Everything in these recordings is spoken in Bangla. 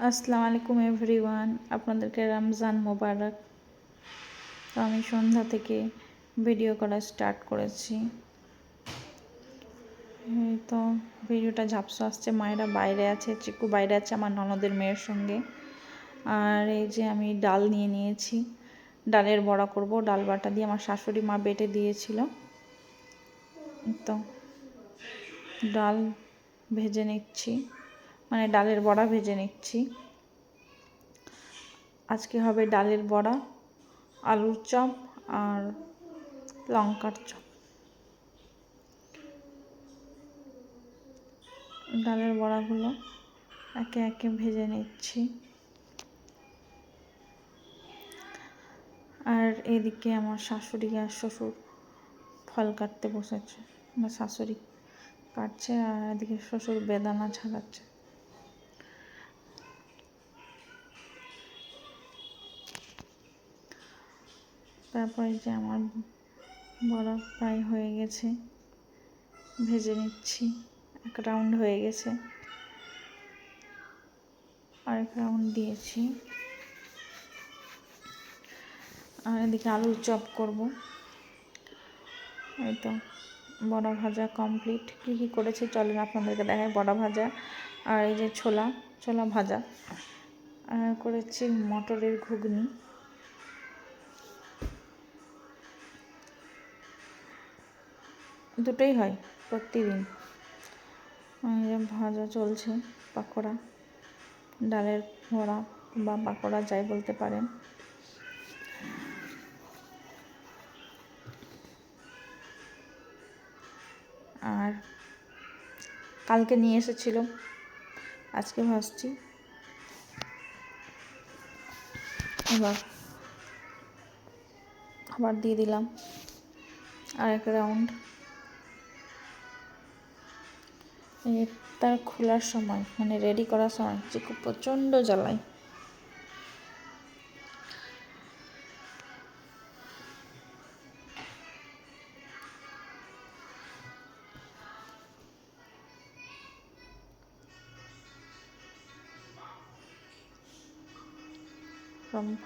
আসসালামু আলাইকুম এভরিওয়ান, আপনাদেরকে রমজান মোবারক। তো আমি সন্ধ্যা থেকে ভিডিও করা স্টার্ট করেছি। এই তো ভিডিওটা ঝাপসা আসছে, মায়েরা বাইরে আছে, চিকু বাইরে আছে আমার ননদের মেয়ের সঙ্গে। আর এই যে আমি ডাল নিয়ে নিয়েছি, ডালের বড়া করব। ডাল বাটা দিয়ে আমার শাশুড়ি মা বেটে দিয়েছিল। তো ডাল ভেজে নিচ্ছি, মানে ডালের বড়া ভেজে নিচ্ছি। আজকে হবে ডালের বড়া, আলুর চপ আর লঙ্কার চপ। ডালের বড়াগুলো একে একে ভেজে নিচ্ছি। আর এদিকে আমার শাশুড়ি আর শ্বশুর ফল কাটতে বসেছে। আমার শাশুড়ি কাটছে আর এদিকে শ্বশুর বেদানা ছাড়াচ্ছে। তারপরে যে আমার বড়া প্রায় হয়ে গেছে, ভেজে নিচ্ছি। এক রাউন্ড হয়ে গেছে, আরেক রাউন্ড দিয়েছি। আর এদিকে আলুর চপ করব। এই তো বড়া ভাজা কমপ্লিট। কী কী করেছি চলেন আপনাদেরকে দেখায়। বড়া ভাজা আর এই যে ছোলা ভাজা, আর করেছি মটরের ঘুগনি। দুটোই হয় প্রতিদিন। ভাজা চলছে, পাকোড়া, ডালের বড়া বা পাকোড়া যাই বলতে পারেন। আর কালকে নিয়ে এসেছিল, আজকে ভাজছি। এবার আবার দিয়ে দিলাম আরেক রাউন্ড। তার খোলার সময়, মানে রেডি করার সময় চিকু প্রচণ্ড জ্বালায়।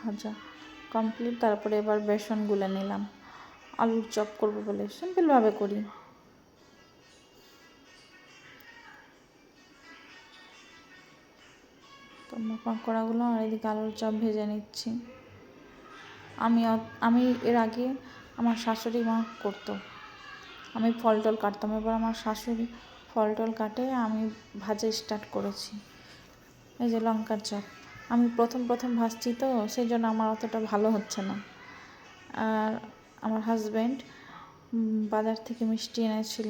ভাজা কমপ্লিট। তারপরে এবার বেসন গুলে নিলাম, আলুর চপ করবো বলে সিম্পলভাবে করি। তো পাকোড়াগুলো আর এদিকে আলুর চপ ভেজে নিচ্ছি। আমি এর আগে আমার শাশুড়ি মা করতো, আমি ফল টল কাটতাম। এবার আমার শাশুড়ি ফল টল কাটে, আমি ভাজা স্টার্ট করেছি। এই যে লঙ্কার চপ, আমি প্রথম ভাজছি তো সেই জন্য আমার অতটা ভালো হচ্ছে না। আর আমার হাজব্যান্ড বাজার থেকে মিষ্টি এনেছিল।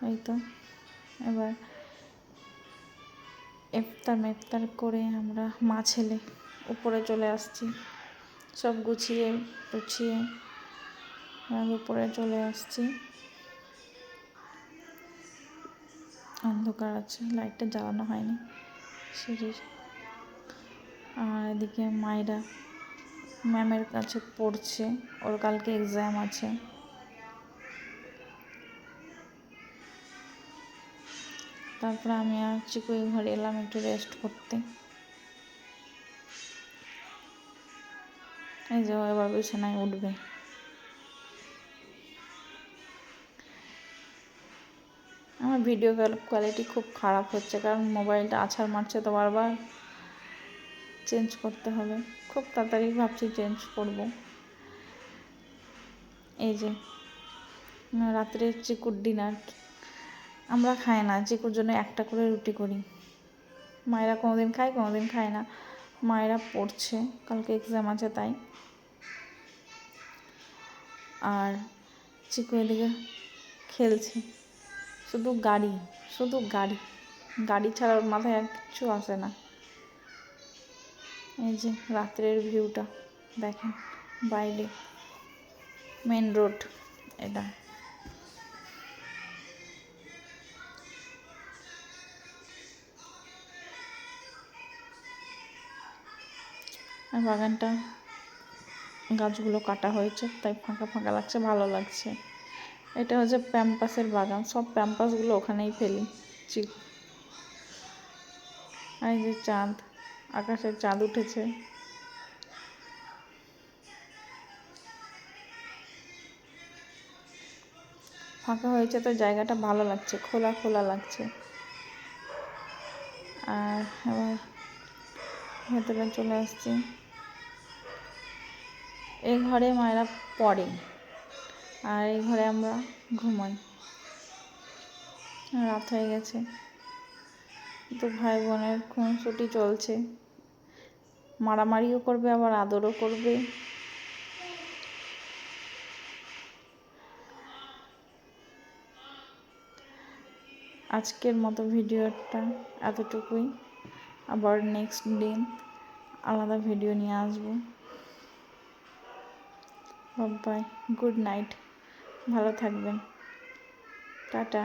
এই তো এবার ইফতার করে আমরা মা ছেলে উপরে চলে আসছি। সব গুছিয়ে টুছিয়ে উপরে চলে আসছি। অন্ধকার আছে, লাইটটা জ্বালানো হয়নি সিঁড়ির। আর এদিকে মায়েরা ম্যামের কাছে পড়ছে, ওর কালকে এক্সাম আছে। তারপরে আমি আর চিকু ঘরে এলাম একটু রেস্ট করতে। এই যে এবার বিছানায় উঠবে। আমার ভিডিও কোয়ালিটি খুব খারাপ হচ্ছে, কারণ মোবাইলটা আছাড় মারছে তো বারবার চেঞ্জ করতে হবে। খুব তাড়াতাড়ি ভাবছি চেঞ্জ করব। এই যে রাত্রে চিকুর ডিনার আমরা খাই না, চিকুর জন্য একটা করে রুটি করি। মায়েরা কোনোদিন খায় কোনোদিন খায় না। মায়েরা পড়ছে, কালকে এক্সাম আছে তাই। আর চিকু এদিকে খেলছে। শুধু গাড়ি ছাড়া ওর মাথায় আর কিচ্ছু আসে না। এই যে রাত্রের ভিউটা দেখেন, বাইরে মেন রোড এটা। আর বাগানটা গাছগুলো কাটা হয়েছে তাই ফাঁকা লাগছে, ভালো লাগছে। এটা হচ্ছে প্যাম্পাসের বাগান, সব প্যাম্পাসগুলো ওখানেই ফেলি। এই যে চাঁদ, আকাশে চাঁদ উঠেছে। ফাঁকা হয়েছে তো জায়গাটা ভালো লাগছে, খোলা খোলা লাগছে। আর এবার ভেতরে চলে আসছি। এই ঘরে মায়েরা পড়ে আর এই ঘরে আমরা ঘুমাই। রাত হয়ে গেছে, তো ভাই বোনের খুনসুটি চলছে, মারামারিও করবে আবার আদরও করবে। আজকের মতো ভিডিওটা এতটুকুই, আবার নেক্সট দিন আলাদা ভিডিও নিয়ে আসবো। বাই, গুড নাইট, ভালো থাকবেন, টাটা।